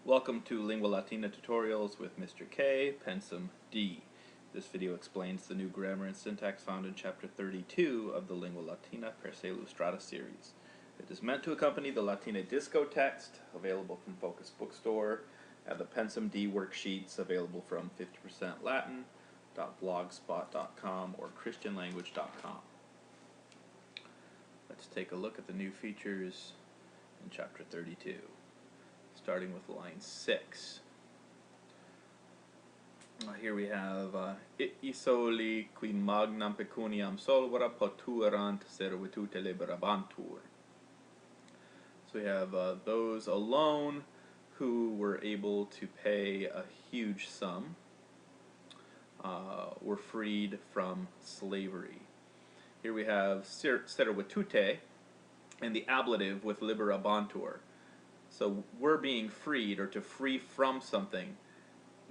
Welcome to Lingua Latina Tutorials with Mr. K, Pensvm D. This video explains the new grammar and syntax found in Chapter 32 of the Lingua Latina per se Illustrata series. It is meant to accompany the Latina Disco text, available from Focus Bookstore, and the Pensvm D worksheets, available from 50%Latin.blogspot.com or christianlanguage.com. Let's take a look at the new features in Chapter 32. Starting with line 6. Here we have it isoli qui magnam pecuniam solvera potuerant servitute liberabantur. So we have those alone who were able to pay a huge sum were freed from slavery. Here we have servitute and the ablative with liberabantur. So we're being freed, or to free from something,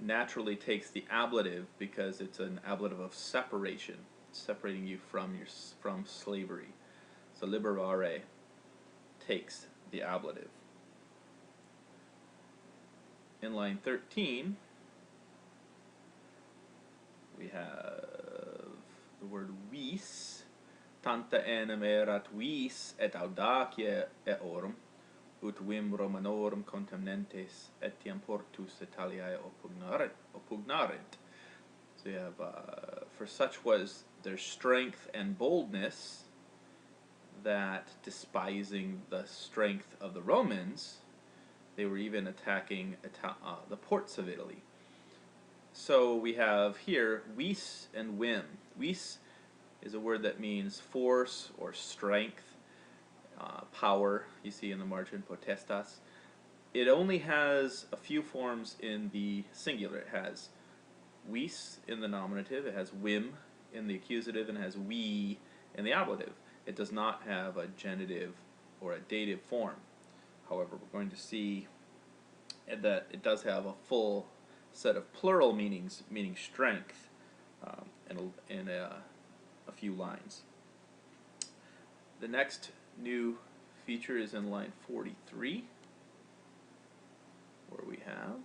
naturally takes the ablative because it's an ablative of separation, separating you from slavery. So liberare takes the ablative. In line 13, we have the word vis. Tanta enim erat vis et audacia eorum, ut vim Romanorum contemnentes etiam portus Italiae oppugnarent. So you have, for such was their strength and boldness, that despising the strength of the Romans, they were even attacking the ports of Italy. So we have here vis and vim. Vis is a word that means force or strength. Power, you see in the margin, potestas. It only has a few forms in the singular. It has vis in the nominative, it has vim in the accusative, and it has we in the ablative. It does not have a genitive or a dative form. However, we're going to see that it does have a full set of plural meanings, meaning strength, in a few lines. The next new feature is in line 43, where we have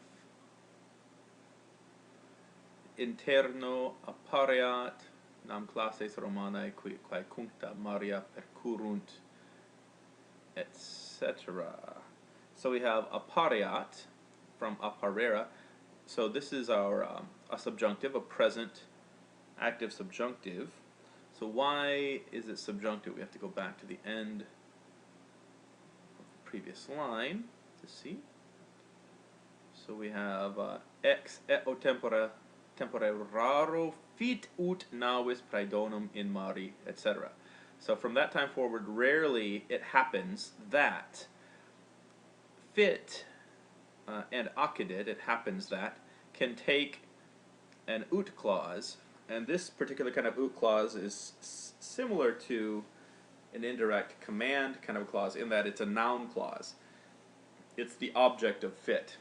interno appareat nam classes Romanae quae cuncta Maria percurrunt, etc. So we have appareat from apparera. So this is our a subjunctive, a present active subjunctive. So why is it subjunctive? We have to go back to the end of the previous line to see. So we have ex eo tempore raro fit ut navis praedonum in mari, etc. So from that time forward, rarely it happens that fit and accidit, it happens that, can take an ut clause. And this particular kind of ut clause is similar to an indirect command kind of clause in that it's a noun clause. It's the object of fit.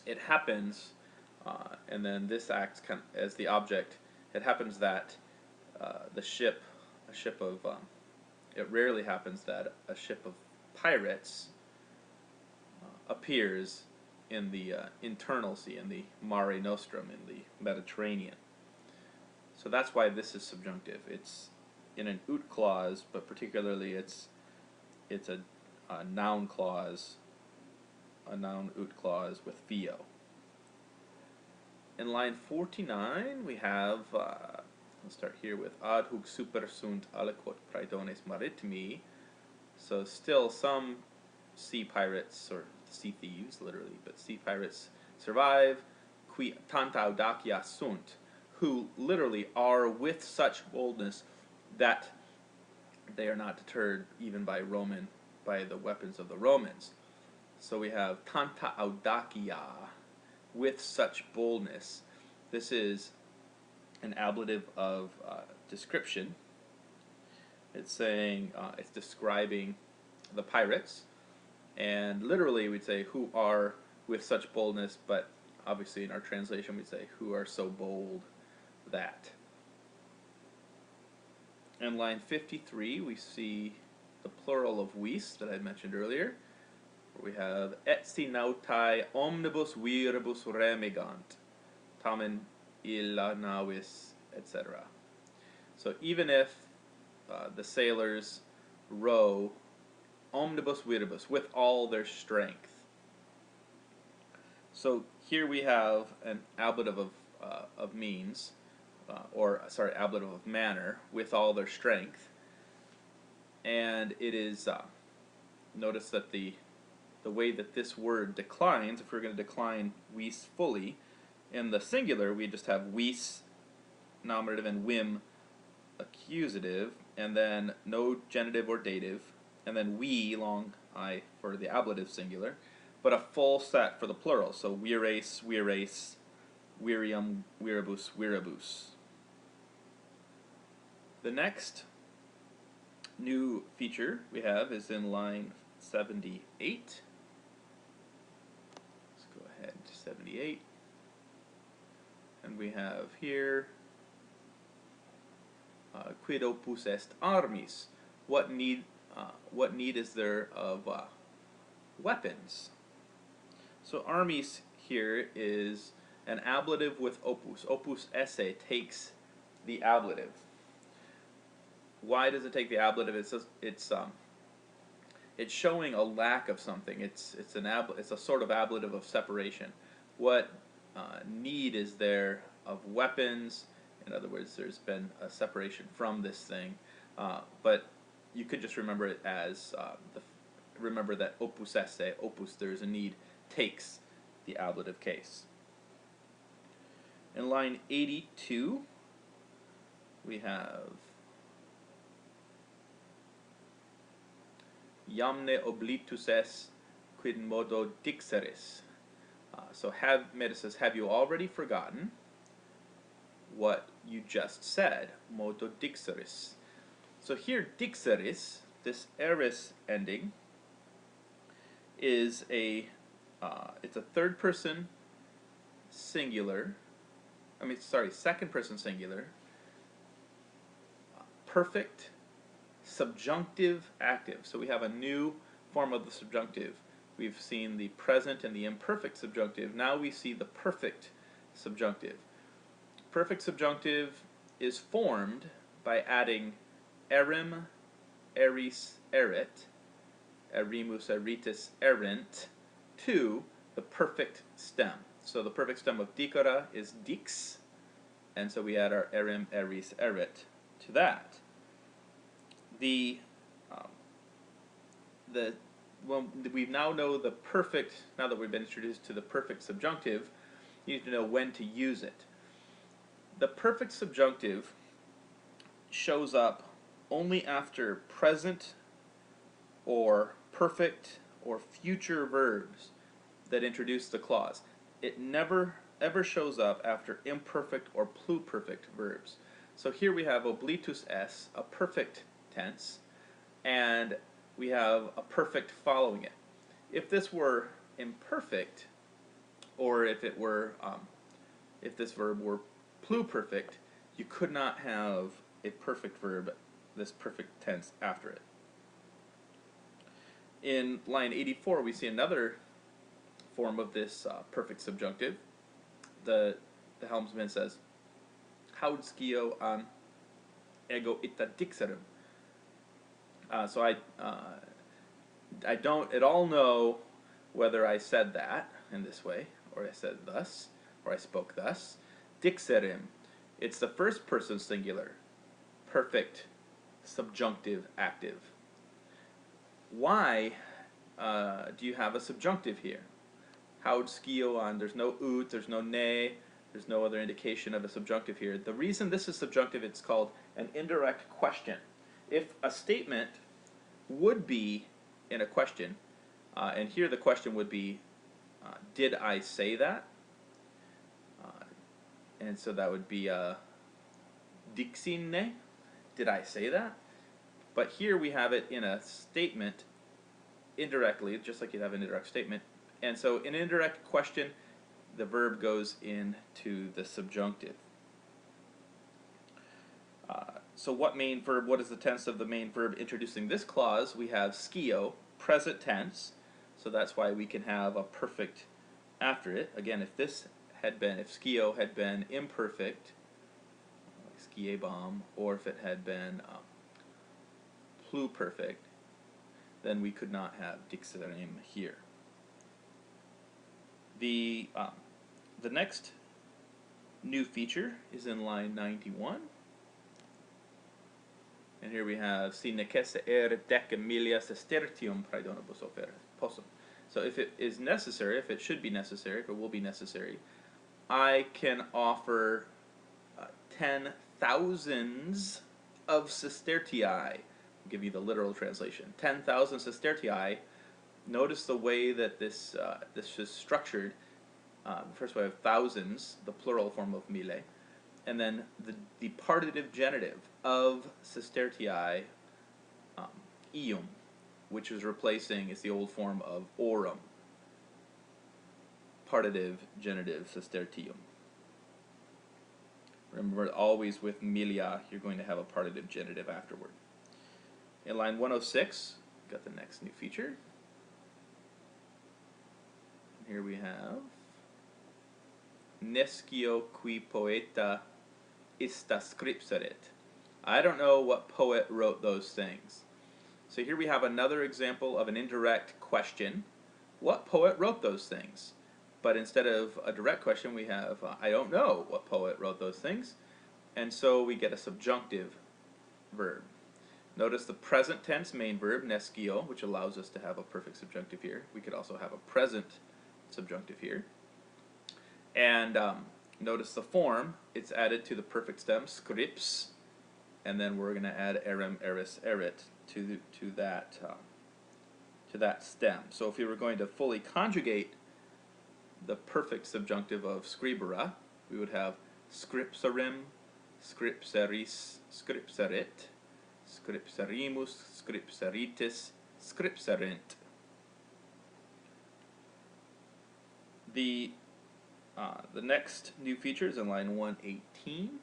It happens, and then this acts kind of as the object. It happens that it rarely happens that a ship of pirates appears in the internal sea, in the Mare Nostrum, in the Mediterranean. So that's why this is subjunctive. It's in an ut clause, but particularly it's a noun clause, a noun ut clause with vio. In line 49, we have, let's start here with ad hoc super sunt aliquot praedones maritimi. So still some sea pirates, or sea thieves, literally, but sea pirates survive, qui tanta audacia sunt, who literally are with such boldness that they are not deterred even by the weapons of the Romans. So we have tanta audacia, with such boldness. This is an ablative of description. It's saying, it's describing the pirates, and literally we'd say who are with such boldness, but obviously in our translation we'd say who are so bold that. In line 53, we see the plural of vis that I mentioned earlier. We have etsi nautai omnibus viribus remigant, tamen illa navis, etc. So even if the sailors row omnibus viribus, with all their strength. So here we have an ablative of means, ablative of manner, with all their strength. And it is, notice that the way that this word declines, if we're going to decline vis fully, in the singular we just have vis nominative and vim accusative, and then no genitive or dative, and then we, long I, for the ablative singular, but a full set for the plural. So vires, vires, virium, viribus, viribus. The next new feature we have is in line 78. Let's go ahead to 78. And we have here quid opus est armis? What need is there of weapons? So armis here is an ablative with opus. Opus esse takes the ablative. Why does it take the ablative? It's showing a lack of something. It's a sort of ablative of separation. What need is there of weapons? In other words, there's been a separation from this thing, but you could just remember it as remember that opus esse, opus, there's a need, takes the ablative case. In line 82, we have Iamne oblitus es quid modo dixeris. So Meta says, have you already forgotten what you just said? Modo dixeris. So here dixeris, this eris ending, is it's a third person singular, second person singular, perfect subjunctive active. So we have a new form of the subjunctive. We've seen the present and the imperfect subjunctive. Now we see the perfect subjunctive. Perfect subjunctive is formed by adding erim, eris, erit, erimus, eritis, erint to the perfect stem. So the perfect stem of dicora is dix, and so we add our erim, eris, erit to that. Well, we now know the perfect, now that we've been introduced to the perfect subjunctive, you need to know when to use it. The perfect subjunctive shows up only after present or perfect or future verbs that introduce the clause. It never ever shows up after imperfect or pluperfect verbs. So here we have oblitus es, a perfect tense, and we have a perfect following it. If this were imperfect, or if it were, if this verb were pluperfect, you could not have a perfect verb, this perfect tense, after it. In line 84, we see another form of this perfect subjunctive. The helmsman says, "Haud scio an ego ita dixerum." So I don't at all know whether I said that in this way, or I said thus, or I spoke thus. Dixerim, it's the first person singular, perfect subjunctive active. Why do you have a subjunctive here? Haud scio an, there's no ut, there's no ne, there's no other indication of a subjunctive here. The reason this is subjunctive, it's called an indirect question. If a statement would be in a question, and here the question would be, did I say that? And so that would be dixine, did I say that? But here we have it in a statement indirectly, just like you'd have an indirect statement. And so in an indirect question, the verb goes into the subjunctive. So what is the tense of the main verb introducing this clause? We have scio, present tense. So that's why we can have a perfect after it. Again, if skio had been imperfect, like skie bomb, or if it had been pluperfect, then we could not have dixerim here. The next new feature is in line 91. And here we have si necesse dec emilia sestertium praedonibus ofere possum. So if it is necessary, if it should be necessary, if it will be necessary, I can offer 10,000s of sestertii. I'll give you the literal translation. 10,000 sestertii. Notice the way that this is structured. First we have thousands, the plural form of mille, and then the partitive genitive of sestertii, ium, which is replacing, it's the old form of aurum. Partitive genitive sestertium. Remember, always with milia, you're going to have a partitive genitive afterward. In line 106, got the next new feature. Here we have nescio qui poeta ista scripserit. I don't know what poet wrote those things. So here we have another example of an indirect question. What poet wrote those things? But instead of a direct question, we have I don't know what poet wrote those things. And so we get a subjunctive verb. Notice the present tense main verb, nescio, which allows us to have a perfect subjunctive here. We could also have a present subjunctive here. And notice the form, it's added to the perfect stem, scrips, and then we're going to add erim, eris, erit to that stem. So if we were going to fully conjugate the perfect subjunctive of scribera, we would have scripserim, scripseris, scripserit, scripserimus, scripseritis, scripserint. The next new feature is in line 118.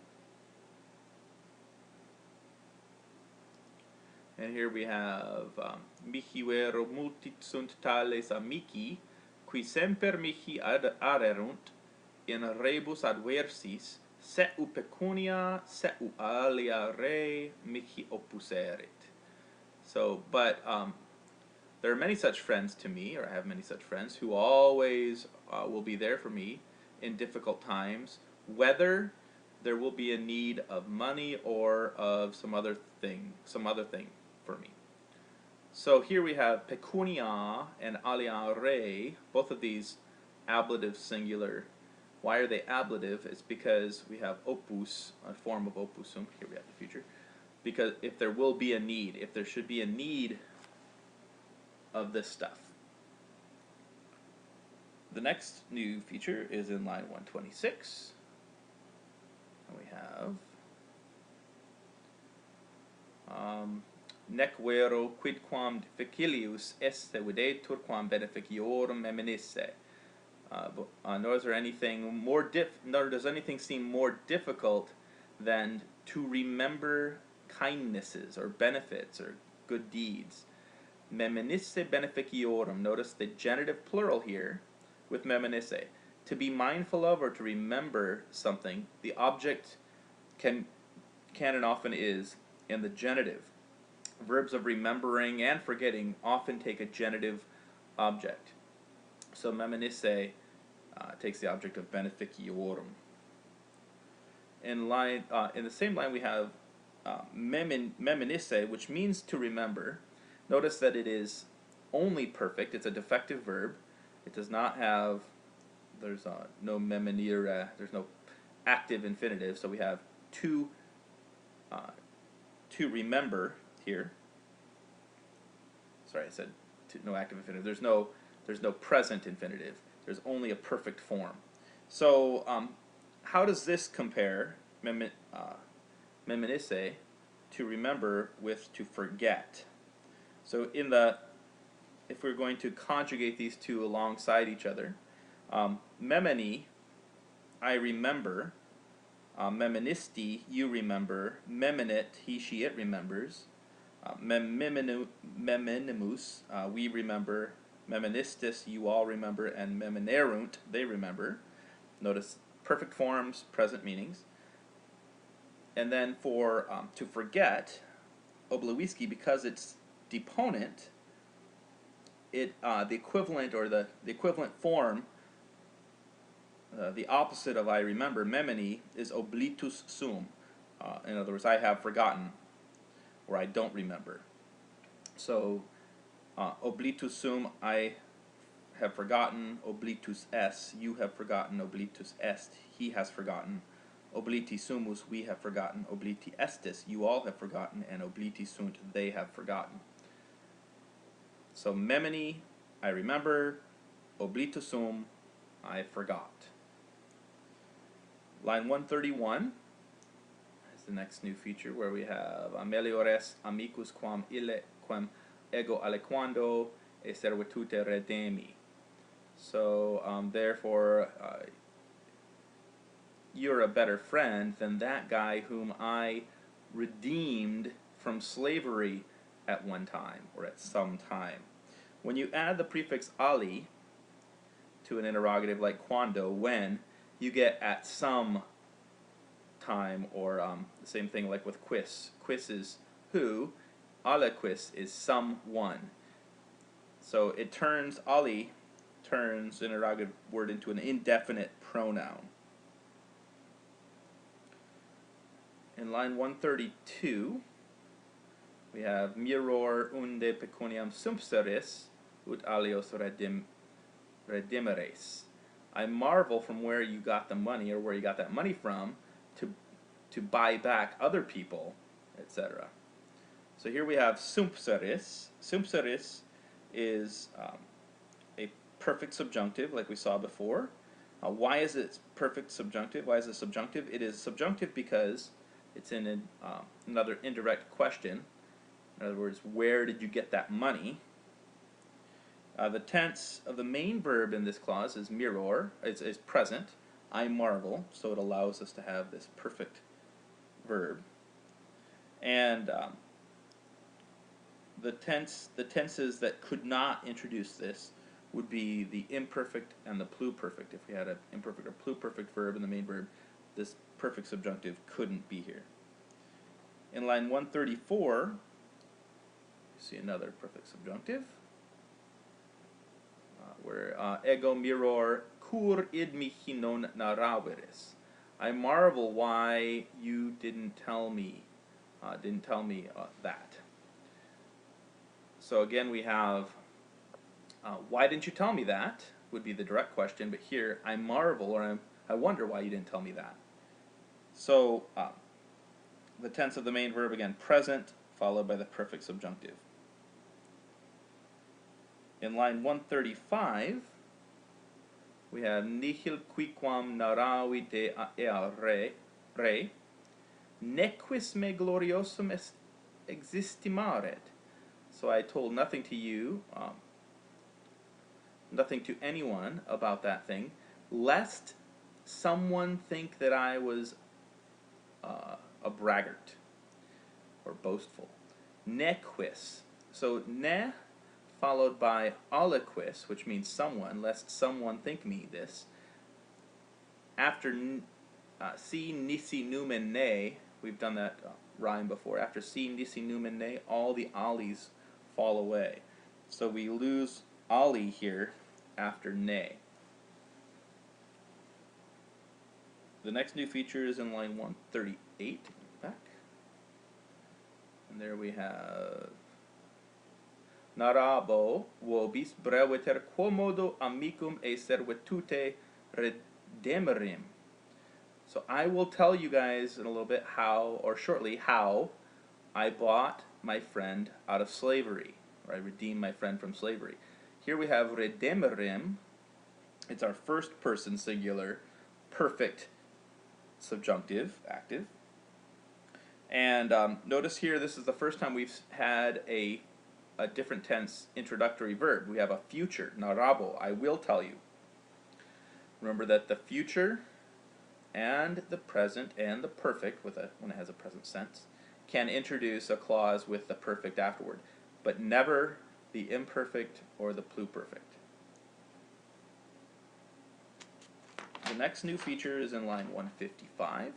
And here we have mihi vero multit sunt tales amici, qui semper mihi aderunt in rebus adversis, seu pecunia, seu alia re mihi oppuserit. So, but there are many such friends to me, or I have many such friends, who always will be there for me in difficult times, whether there will be a need of money or of some other thing for me. So here we have pecunia and alia re, both of these ablative singular. Why are they ablative? It's because we have opus, a form of opusum. Here we have the future. Because if there will be a need, if there should be a need of this stuff. The next new feature is in line 126. And we have nec vero quidquam difficilius esse videtur quam beneficiorum meminisse. Nor does anything seem more difficult than to remember kindnesses or benefits or good deeds. Meminisse beneficiorum. Notice the genitive plural here with meminisse. To be mindful of or to remember something, the object can and often is in the genitive. Verbs of remembering and forgetting often take a genitive object. So meminisse takes the object of beneficiorum. In the same line we have meminisse, which means to remember. Notice that it is only perfect. It's a defective verb. It does not have, there's no meminire, there's no active infinitive, so we have to remember here. Sorry, I said no active infinitive. There's no present infinitive. There's only a perfect form. So how does this compare, meminisse, to remember with to forget? So if we're going to conjugate these two alongside each other, memini, I remember, meministi, you remember, meminit, he, she, it remembers, meminimus, we remember, Memonistis, you all remember, and memonerunt, they remember. Notice perfect forms, present meanings. And then for to forget, oblewiski, because it's deponent, it the equivalent or the equivalent form, the opposite of I remember, memoni, is oblitus sum. In other words, I have forgotten, or I don't remember. So oblitus sum, I have forgotten. Oblitus es, you have forgotten. Oblitus est, he has forgotten. Obliti sumus, we have forgotten. Obliti estis, you all have forgotten. And obliti sunt, they have forgotten. So memoni, I remember. Oblitus sum, I forgot. Line 131 is the next new feature where we have meliores amicus quam ille quam ego aliquando e servitute redemi. So therefore you're a better friend than that guy whom I redeemed from slavery at one time or at some time. When you add the prefix ali to an interrogative like quando, when, you get at some time, or the same thing like with quis. Quis is who, aliquis is someone. So it turns, ali turns the interrogative word into an indefinite pronoun. In line 132, we have miror unde pecuniam sumpseris ut alios redimeres. I marvel from where you got the money, or where you got that money from, to buy back other people, etc. So here we have sumpseris. Sumpseris is a perfect subjunctive, like we saw before. Why is it perfect subjunctive? Why is it subjunctive? It is subjunctive because it's in another indirect question. In other words, where did you get that money? The tense of the main verb in this clause is miror, is present. I marvel, so it allows us to have this perfect verb. And the tenses that could not introduce this would be the imperfect and the pluperfect. If we had an imperfect or pluperfect verb in the main verb, this perfect subjunctive couldn't be here. In line 134, you see another perfect subjunctive, where ego miror cur id mihi non naraveris. I marvel why you didn't tell me that. So again, we have why didn't you tell me that would be the direct question, but here I marvel, or I wonder why you didn't tell me that. So the tense of the main verb, again, present, followed by the perfect subjunctive. In line 135, we have nihil quiquam naravi de ea re, nequis me gloriosum existimaret. So I told nothing to you, nothing to anyone about that thing, lest someone think that I was a braggart or boastful. Nequis. So ne followed by aliquis, which means someone, lest someone think me this. After si nisi numen ne, we've done that rhyme before. After si nisi numen ne, all the alis fall away. So we lose ali here after ne. The next new feature is in line 138. Back. And there we have narabo vobis breviter quomodo amicum e servitute redemerim. So I will tell you guys in a little bit how, or shortly, how I bought my friend out of slavery, or I redeemed my friend from slavery. Here we have redemerim. It's our first person singular, perfect subjunctive, active. And notice here, this is the first time we've had a different tense introductory verb. We have a future, narabo, I will tell you. Remember that the future and the present and the perfect, when it has a present sense, can introduce a clause with the perfect afterward, but never the imperfect or the pluperfect. The next new feature is in line 155.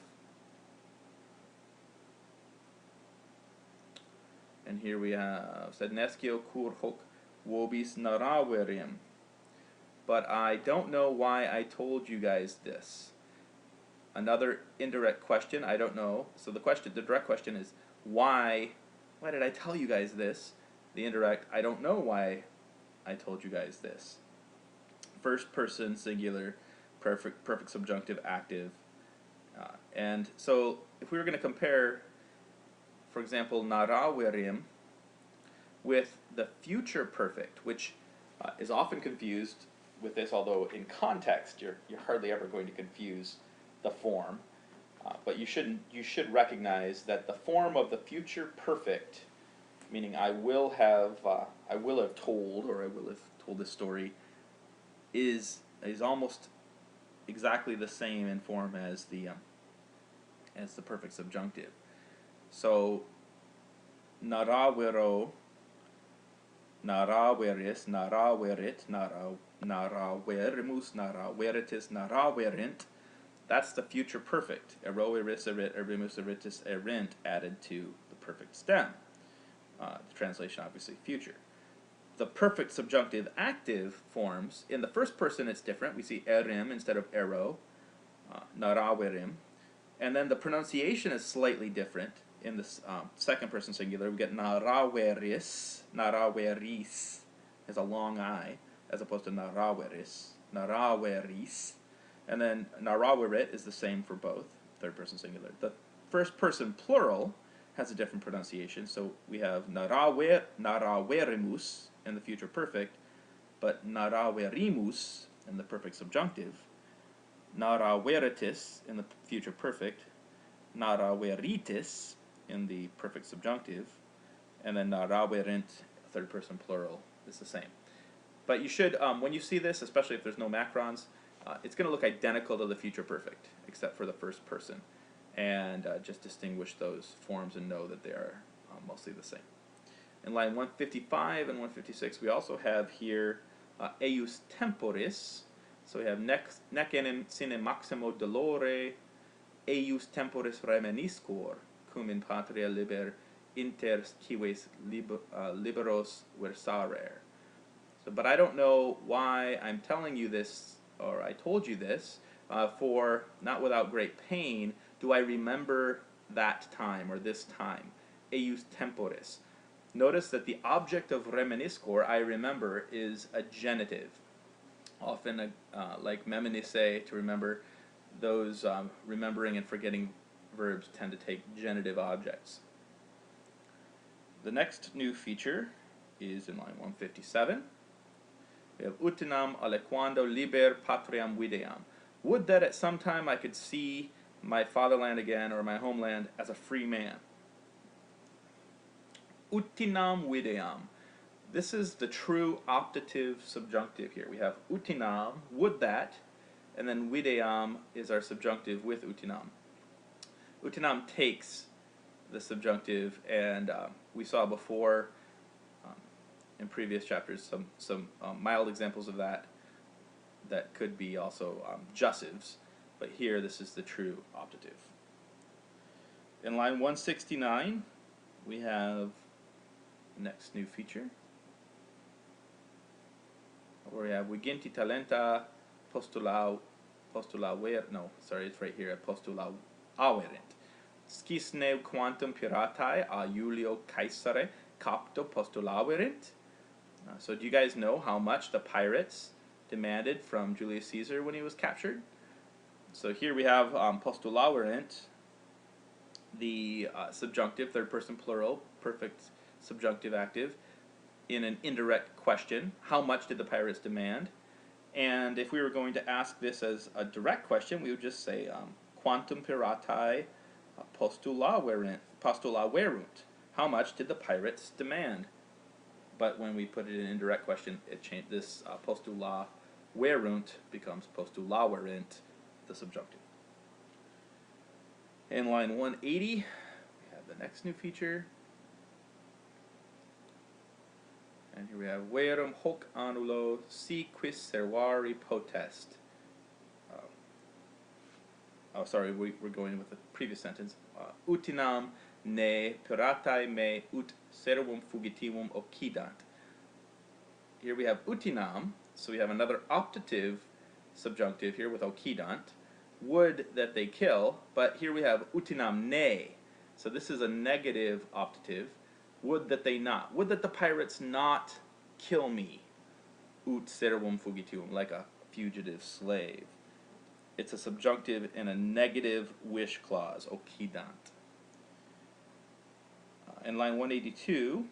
And here we have Sednescio kur hoc vobis naraverim. But I don't know why I told you guys this. Another indirect question, I don't know. So the direct question is why did I tell you guys this? The indirect, I don't know why I told you guys this. First person singular, perfect subjunctive active. And so if we were going to compare, for example, naraverim with the future perfect, which is often confused with this, although in context you're hardly ever going to confuse the form, but you should recognize that the form of the future perfect, meaning I will have told, or I will have told this story, is almost exactly the same in form as the perfect subjunctive. So naravero, naraveris, naraverit, naraverimus, naraveritis, naraverint. That's the future perfect. Ero, eris, erit, erimus, eritis, erint added to the perfect stem. The translation obviously future. The perfect subjunctive active forms, in the first person it's different. We see erim instead of ero, naraverim. And then the pronunciation is slightly different. In the second person singular, we get naraveris, naraveris, has a long I, as opposed to naraveris, naraveris. And then naraverit is the same for both, third person singular. The first person plural has a different pronunciation, so we have naraverimus in the future perfect, but naraverimus in the perfect subjunctive, naraveritis in the future perfect, naraveritis in the perfect subjunctive, and then naraverint, third person plural, is the same. But you should, when you see this, especially if there's no macrons, it's going to look identical to the future perfect, except for the first person. And just distinguish those forms and know that they are mostly the same. In line 155 and 156, we also have here eius temporis. So we have nec enim sine maximo dolore, eius temporis remeniscor, cum in patria liber inter cives liberos versarer. So, but I don't know why I'm telling you this, or I told you this, for not without great pain do I remember that time or this time, eius temporis. Notice that the object of reminiscor, I remember, is a genitive. Often, like Memon say, to remember, those remembering and forgetting verbs tend to take genitive objects. The next new feature is in line 157. We have utinam alequando liber patriam videam. Would that at some time I could see my fatherland again, or my homeland, as a free man. Utinam videam. This is the true optative subjunctive here. We have utinam, would that, and then videam is our subjunctive with utinam. Utinam takes the subjunctive, and we saw before in previous chapters some mild examples of that could be also jussives, but here this is the true optative. In line 169, we have the next new feature, where we have viginti talenta postula it's right here at postula averint. Scisne quantum piratae a Julio Caesare capto postulaverint. So do you guys know how much the pirates demanded from Julius Caesar when he was captured? So here we have postulaverint, the subjunctive, third person plural, perfect subjunctive active, in an indirect question. How much did the pirates demand? And if we were going to ask this as a direct question, we would just say quantum piratae postulaverunt. How much did the pirates demand? But when we put it in an indirect question, it changed. This postulaverunt becomes postulaverint, the subjunctive. In line 180, we have the next new feature. And here we have verum hoc annulo si quis servari potest. Oh, sorry, we're going with the previous sentence. Utinam ne piratae me ut servum fugitivum occidant. Here we have utinam, so we have another optative subjunctive here with occidant. Would that they kill, but here we have utinam ne. So this is a negative optative. Would that they not. Would that the pirates not kill me. Ut servum fugitivum, like a fugitive slave. It's a subjunctive in a negative wish clause, occidant. In line 182,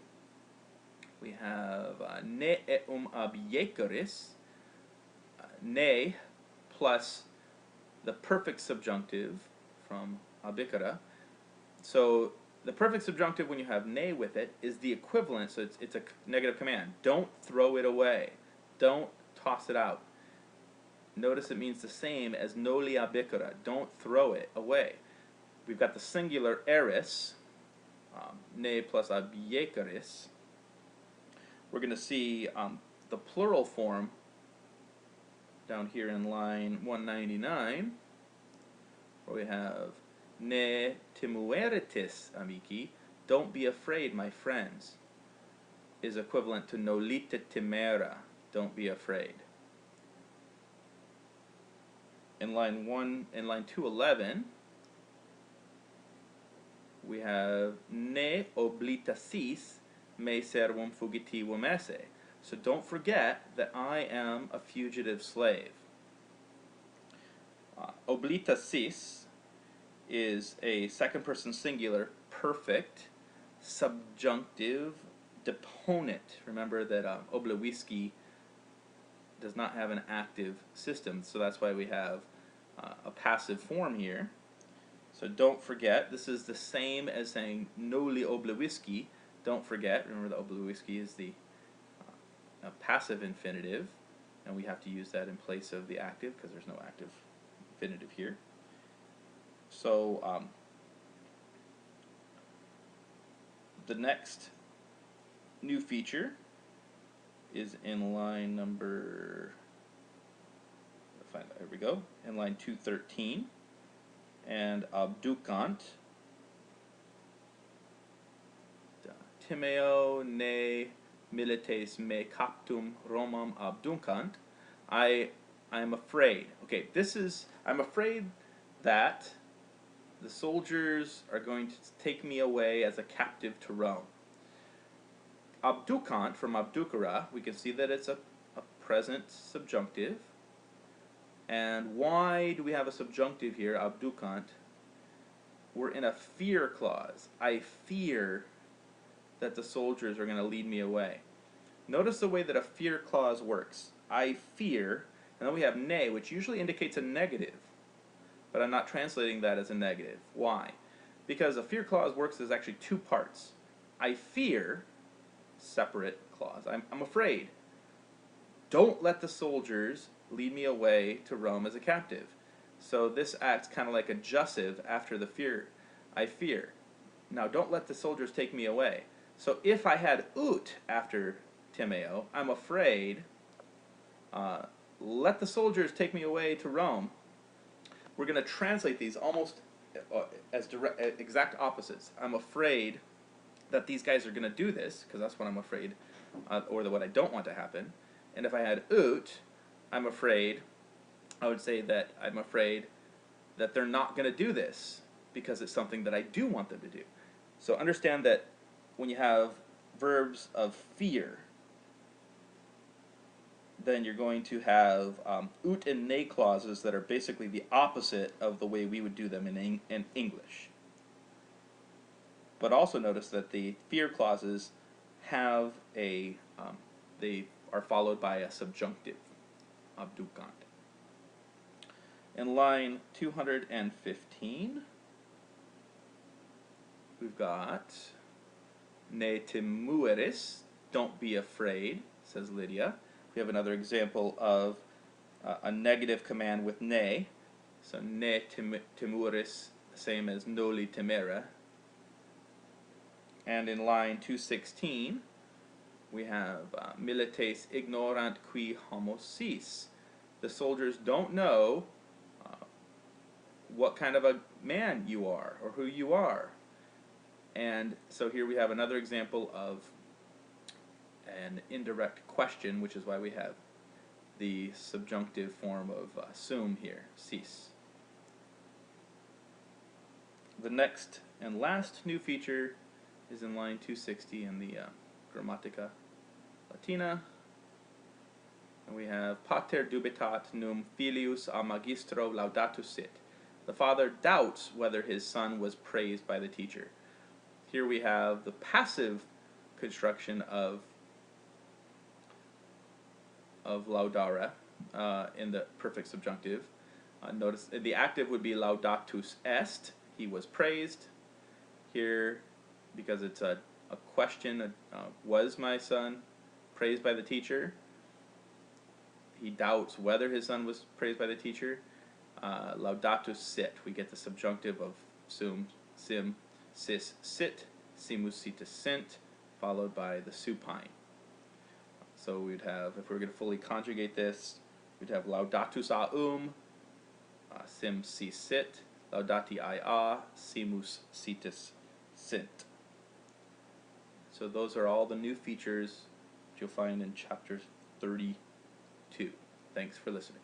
we have ne eum abjeceris, ne plus the perfect subjunctive from abicera. So the perfect subjunctive, when you have ne with it, is the equivalent, so it's a negative command. Don't throw it away. Don't toss it out. Notice it means the same as noli abicera. Don't throw it away. We've got the singular eris, ne plus abjeceris. We're going to see the plural form down here in line 199, where we have ne timueritis amici, don't be afraid, my friends, is equivalent to nolite timera, don't be afraid. In line 211, we have ne oblitasis me servum fugitivum esse. So don't forget that I am a fugitive slave. Oblitasis is a second person singular perfect subjunctive deponent. Remember that oblewisci does not have an active system, so that's why we have a passive form here. So don't forget, this is the same as saying noli oblewisci. Don't forget, remember the oblewisci is the passive infinitive, and we have to use that in place of the active because there's no active infinitive here. So the next new feature is in line number, here we go, in line 213, and abducant, timeo ne milites me captum Romam abducant. I am afraid. Okay, I'm afraid that the soldiers are going to take me away as a captive to Rome. Abducant, from abducera, we can see that it's a present subjunctive. And why do we have a subjunctive here, abducant? We're in a fear clause. I fear that the soldiers are going to lead me away. Notice the way that a fear clause works. I fear, and then we have ne, which usually indicates a negative. But I'm not translating that as a negative. Why? Because a fear clause works as actually two parts. I fear, separate clause. I'm afraid. Don't let the soldiers lead me away to Rome as a captive. So this acts kind of like a jussive after the fear. I fear. Now don't let the soldiers take me away. So if I had ut after timeo, I'm afraid, let the soldiers take me away to Rome. We're going to translate these almost as exact opposites. I'm afraid that these guys are going to do this, because that's what I'm afraid, or what I don't want to happen. And if I had ut, I'm afraid, I would say that I'm afraid that they're not going to do this, because it's something that I do want them to do. So understand that when you have verbs of fear, then you're going to have ut and ne clauses that are basically the opposite of the way we would do them in English. But also notice that the fear clauses have they are followed by a subjunctive, abducant. In line 215, we've got ne timueris, don't be afraid, says Lydia. We have another example of a negative command with ne. So ne timueris, same as noli timera. And in line 216, We have milites ignorant qui homo sis. The soldiers don't know what kind of a man you are or who you are. And so here we have another example of an indirect question, which is why we have the subjunctive form of sum here, sis. The next and last new feature is in line 260 in the Grammatica Latina. And we have pater dubitat num filius a magistro laudatus sit. The father doubts whether his son was praised by the teacher. Here we have the passive construction of laudare in the perfect subjunctive. Notice the active would be laudatus est, he was praised. Here, because it's a question, was my son praised by the teacher? He doubts whether his son was praised by the teacher. Laudatus sit, we get the subjunctive of sum, sim, sis, sit, simus, situs, sint, followed by the supine. So we'd have, if we were going to fully conjugate this, we'd have laudatus a sim, si, sit, laudati a, simus, situs, sint. So those are all the new features that you'll find in chapter 32. Thanks for listening.